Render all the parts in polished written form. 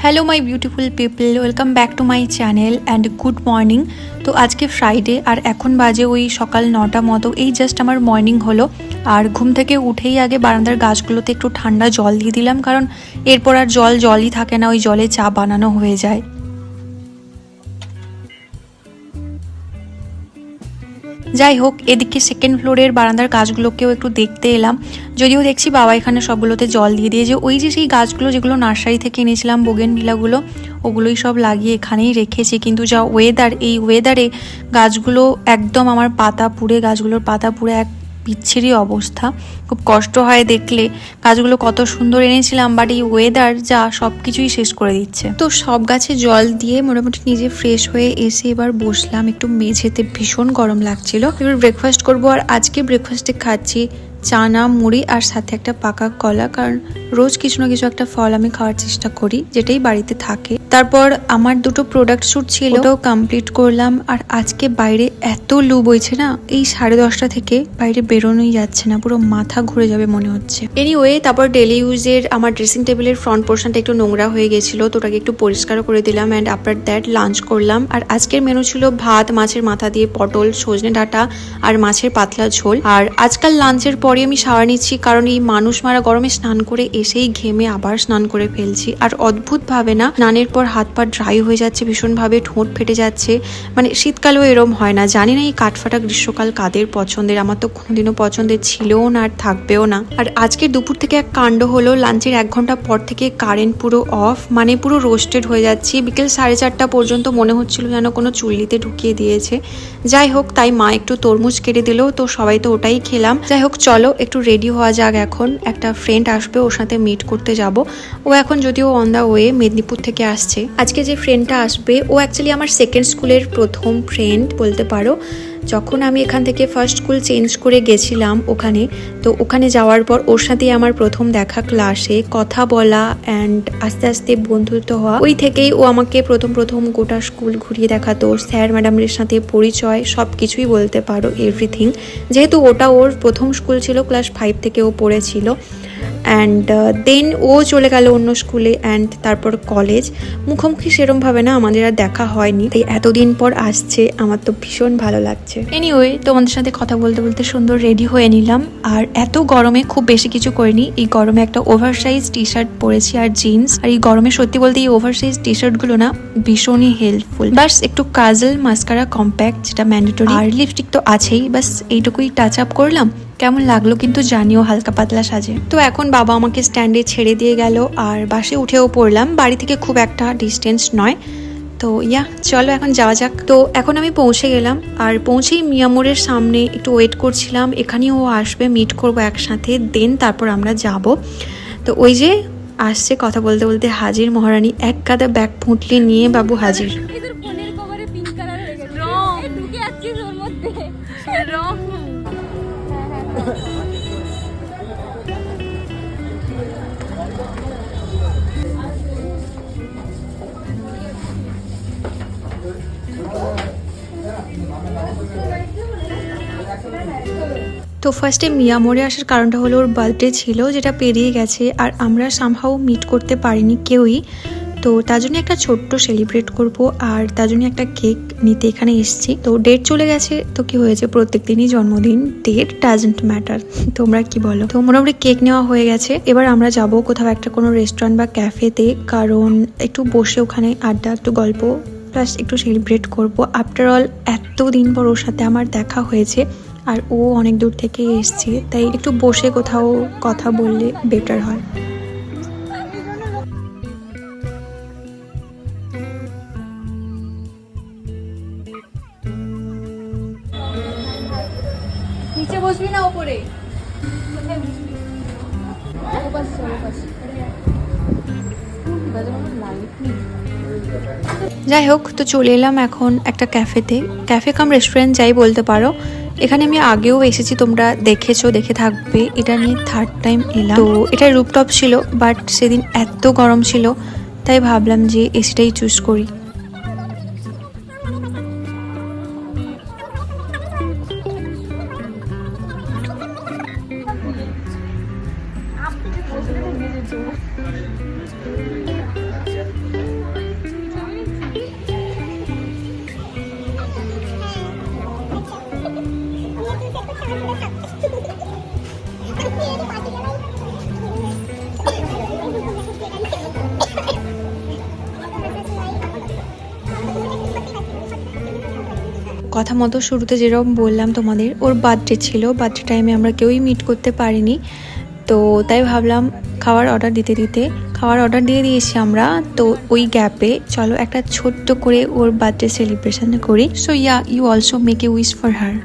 Hello my beautiful people, welcome back to my channel and good morning. তো আজকে Friday আর এখন বাজে ওই সকাল 9টা মতো। এই জাস্ট আমার মর্নিং হলো আর ঘুম থেকে উঠেই আগে বারান্দার গাছগুলোতে একটু ঠান্ডা জল দিয়ে দিলাম, কারণ এরপর আর জলই থাকে না, ওই জলে চা বানানো হয়ে যায়। যাই হোক, এদিকে সেকেন্ড ফ্লোরের বারান্দার গাছগুলোকেও একটু দেখতে এলাম, যদিও দেখছি বাবা এখানে সবগুলোতে জল দিয়ে দিয়েছে। ওই যে সেই গাছগুলো যেগুলো নার্সারি থেকে এনেছিলাম, বোগেনভিলাগুলো, ওগুলোই সব লাগিয়ে এখানেই রেখেছি। কিন্তু যা ওয়েদার, এই ওয়েদারে গাছগুলো একদম আমার পাতা পুড়ে, গাছগুলোর পাতা পুড়ে এক বিচ্ছিরি অবস্থা। খুব কষ্ট হয় দেখলে, গাছগুলো কত সুন্দর এনেছিলাম, বাট এই ওয়েদার যা সব কিছুই শেষ করে দিচ্ছে। তো সব গাছে জল দিয়ে মোটামুটি নিজে ফ্রেশ হয়ে এসে এবার বসলাম একটু মেঝেতে, ভীষণ গরম লাগছিল। এবার ব্রেকফাস্ট করবো, আর আজকে ব্রেকফাস্টে খাচ্ছি চানা, মুড়ি আর সাথে একটা পাকা কলা, কারণ রোজ কিছু না কিছু একটা ফল আমি খাওয়ার চেষ্টা করি, যেটাই বাড়িতে থাকে। তারপর আমার দুটো প্রোডাক্ট শ্যুট ছিল, ওটাও কমপ্লিট করলাম। আর আজকে বাইরে এত লু বইছে না, এই 10:30 থেকে বাইরে বেরোনোই যাচ্ছে না, পুরো মাথা ঘুরে যাবে মনে হচ্ছে। এনিওয়ে, তারপর ডেলি ইউজের আমার ড্রেসিং টেবিলের ফ্রন্ট পোর্শনটা একটু নোংরা হয়ে গেছিল, তো ওটাকে একটু পরিষ্কার করে দিলাম অ্যান্ড আফটার দ্যাট লাঞ্চ করলাম। আর আজকের মেনু ছিল ভাত, মাছের মাথা দিয়ে পটল, সজনে ডাঁটা আর মাছের পাতলা ঝোল। আর আজকাল লাঞ্চের পরে আমি শাওয়ার নিচ্ছি, কারণ এই মানুষ মারা গরমে স্নান করে এসেই ঘেমে আবার স্নান করে ফেলছি। আর অদ্ভুত ভাবে না, স্নানের পর হাত পা ড্রাই হয়ে যাচ্ছে ভীষণভাবে, ঠোঁট ফেটে যাচ্ছে। মানে শীতকালেও এরম হয় না, জানি না এই কাঠফাটা গ্রীষ্মকাল কাদের পছন্দের, আমার তো কোনোদিনও পছন্দের ছিলও না আর থাকবেও না। আর আজকে দুপুর থেকে এক কাণ্ড হলো, লাঞ্চের 1 ঘন্টা পর থেকে কারেন্ট পুরো অফ, মানে পুরো রোস্টেড হয়ে যাচ্ছি। বিকেল 4:30 পর্যন্ত মনে হচ্ছিল যেন কোনো চুল্লিতে ঢুকিয়ে দিয়েছে। যাই হোক, তাই মা একটু তরমুজ কেটে দিল, তো সবাই তো ওটাই খেলাম। যাই হোক, চলো একটু রেডি হওয়া যাক। এখন একটা ফ্রেন্ড আসবে, ওর সাথে মিট করতে যাব। ও এখন যদিও অন দা ওয়ে, মেদিনীপুর থেকে আসছে। আজকে যে ফ্রেন্ডটা আসবে, ও অ্যাকচুয়ালি আমার সেকেন্ড স্কুলের প্রথম ফ্রেন্ড বলতে পারো। যখন আমি এখান থেকে ফার্স্ট স্কুল চেঞ্জ করে গেছিলাম ওখানে, তো ওখানে যাওয়ার পর ওর সাথে আমার প্রথম দেখা, ক্লাসে কথা বলা অ্যান্ড আস্তে আস্তে বন্ধুত্ব হওয়া। ওই থেকেই ও আমাকে প্রথম গোটা স্কুল ঘুরিয়ে দেখাতো, স্যার ম্যাডামদের সাথে পরিচয়, সব কিছুই বলতে পারো, এভরিথিং। যেহেতু ওটা ওর প্রথম স্কুল ছিল, ক্লাস 5 থেকে ও পড়েছিল। অ্যান্ড দেন ও চলে গেল অন্য স্কুলে, অ্যান্ড তারপর কলেজ। মুখোমুখি সেরমভাবে না আমাদের আর দেখা হয়নি, তাই এতদিন পর আসছে, আমার তো ভীষণ ভালো লাগছে। এনিওয়ে, তোমাদের সাথে কথা বলতে বলতে সুন্দর রেডি হয়ে নিলাম। আর এত গরমে খুব বেশি কিছু করিনি, এই গরমে একটা ওভারসাইজ টি শার্ট পরেছি আর জিন্স। আর এই গরমে সত্যি বলতে এই ওভারসাইজ টি শার্টগুলো না ভীষণই হেল্পফুল। বাস একটু কাজল, মাস্কারা, কম্প্যাক্ট যেটা ম্যান্ডেটরি, আর লিপস্টিক তো আছেই। বাস এইটুকুই টাচ আপ করলাম। কেমন লাগলো কিন্তু জানিও, হালকা পাতলা সাজে। তো এখন বাবা আমাকে স্ট্যান্ডে ছেড়ে দিয়ে গেল আর বাসে উঠেও পড়লাম। বাড়ি থেকে খুব একটা ডিস্টেন্স নয়, তো চলো এখন যাওয়া যাক। তো এখন আমি পৌঁছে গেলাম, আর পৌঁছেই মিয়ামোড়ের সামনে একটু ওয়েট করছিলাম, এখানেও ও আসবে, মিট করবো একসাথে, দেন তারপর আমরা যাব। তো ওই যে আসছে, কথা বলতে বলতে হাজির মহারানী, এক গাদা ব্যাগ পুঁটলি নিয়ে বাবু হাজির। তো ফার্স্টে মিয়ামোড়ে আসার কারণটা হলো ওর বার্থডে ছিল, যেটা পেরিয়ে গেছে, আর আমরা সামহাও মিট করতে পারিনি কেউই। তো তার জন্য একটা ছোট্ট সেলিব্রেট করব, আর তার জন্য একটা কেক নিতে এখানে এসেছি। তো ডেট চলে গেছে, তো কি হয়েছে, প্রত্যেক দিনই জন্মদিন, ডেট ডাজন্ট ম্যাটার। তোমরা কি বলো? তো মোটামুটি কেক নেওয়া হয়ে গেছে। এবার আমরা যাব কোথাও একটা কোনো রেস্টুরেন্ট বা ক্যাফেতে, কারণ একটু বসে ওখানে আড্ডা, একটু গল্প, প্লাস একটু সেলিব্রেট করব। আফটার অল এতদিন পর ওর সাথে আমার দেখা হয়েছে, আর ও অনেক দূর থেকে এসছে, তাই একটু বসে কোথাও কথা বললে বেটার হয়। নিচে বসবি না উপরে? যাই হোক, তো চলে এলাম এখন একটা ক্যাফেতে, ক্যাফে কাম রেস্টুরেন্ট যাই বলতে পারো। এখানে আমি আগেও এসেছি, তোমরা দেখেছো, দেখে থাকবে। এটা নিয়ে 3rd টাইম এলাম। তো এটা রুপটপ ছিল, বাট সেদিন এত গরম ছিল, তাই ভাবলাম যে এসিটাই চুজ করি। কথা মতো শুরুতে যেরকম বললাম তোমাদের, ওর বার্থডে ছিল, বার্থডে টাইমে আমরা কেউই মিট করতে পারিনি। তো তাই ভাবলাম খাওয়ার অর্ডার দিয়ে দিয়েছি আমরা। তো ওই গ্যাপে চলো একটা ছোট্ট করে ওর বার্থডে সেলিব্রেশন করি। So yeah, you also make a wish for her.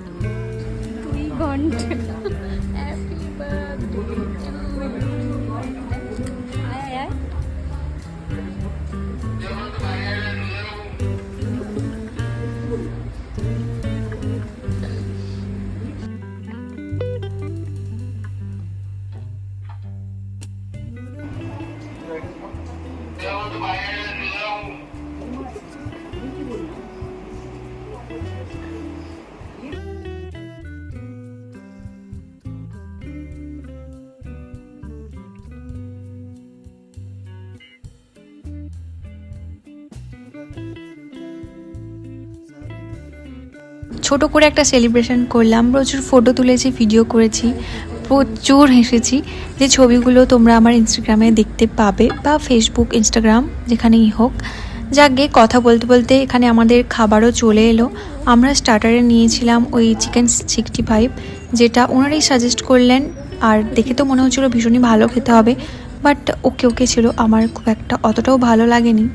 ছোট করে একটা সেলিব্রেশন করলাম, প্রচুর ফটো তুলেছি, ভিডিও করেছি, প্রচুর হেসেছি। যে ছবিগুলো তোমরা আমার ইনস্টাগ্রামে দেখতে পাবে বা ফেসবুক, ইনস্টাগ্রাম যেখানেই হোক। যাকে কথা বলতে বলতে এখানে আমাদের খাবারও চলে এলো। আমরা স্টার্টারে নিয়েছিলাম ওই চিকেন 65, যেটা ওনারাই সাজেস্ট করলেন। আর দেখে তো মনে হচ্ছিলো ভীষণই ভালো খেতে হবে, বাট ওকে ছিল, আমার খুব একটা অতটাও ভালো লাগেনি।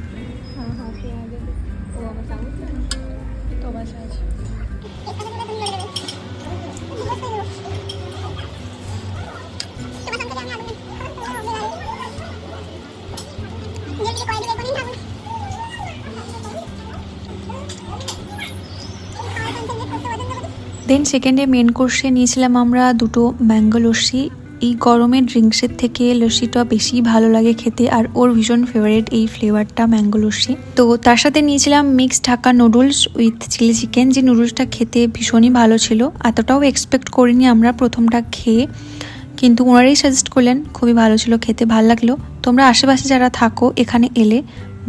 দেন সেকেন্ডে মেন কোর্সে নিয়েছিলাম আমরা দুটো ম্যাঙ্গো লস্যি। এই গরমের ড্রিঙ্কসের থেকে লস্যিটা বেশি ভালো লাগে খেতে, আর ওর ভীষণ ফেভারিট এই ফ্লেভারটা ম্যাঙ্গো লস্যি। তো তার সাথে নিয়েছিলাম mix Dhaka noodles with chili chicken. যে নুডলসটা খেতে ভীষণই ভালো ছিল, এতটাও এক্সপেক্ট করিনি আমরা প্রথমটা খেয়ে, কিন্তু ওনারাই সাজেস্ট করলেন, খুবই ভালো ছিল খেতে, ভালো লাগলো। তোমরা আশেপাশে যারা থাকো এখানে এলে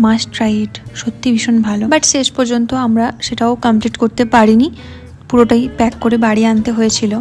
মাস্ট ট্রাই ইট, সত্যি ভীষণ ভালো। বাট শেষ পর্যন্ত আমরা সেটাও কমপ্লিট করতে পারিনি, পুরোটাই প্যাক করে বাড়ি আনতে হয়েছিল।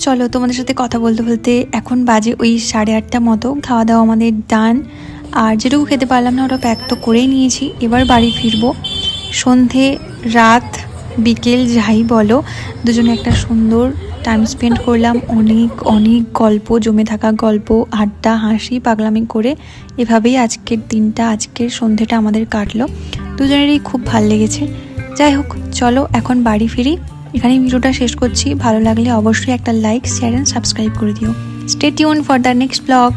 চলো তোমাদের সাথে কথা বলতে বলতে এখন বাজে ওই 8:30 মতো। খাওয়া দাওয়া আমাদের ডান, আর যেটুকু খেতে পারলাম না ওটা প্যাক তো করেই নিয়েছি। এবার বাড়ি ফিরবো। সন্ধে, রাত, বিকেল যাই বলো, দুজনে একটা সুন্দর টাইম স্পেন্ড করলাম। অনেক গল্প, জমে থাকা গল্প, আড্ডা, হাসি, পাগলামি করে এভাবেই আজকের দিনটা, আজকের সন্ধেটা আমাদের কাটলো। দুজনেরই খুব ভালো লেগেছে। যাই হোক, চলো এখন বাড়ি ফিরি। এখানেই ভিডিওটা শেষ করছি। ভালো লাগলে অবশ্যই একটা লাইক, শেয়ার এন্ড সাবস্ক্রাইব করে দিও। Stay tune for the next blog.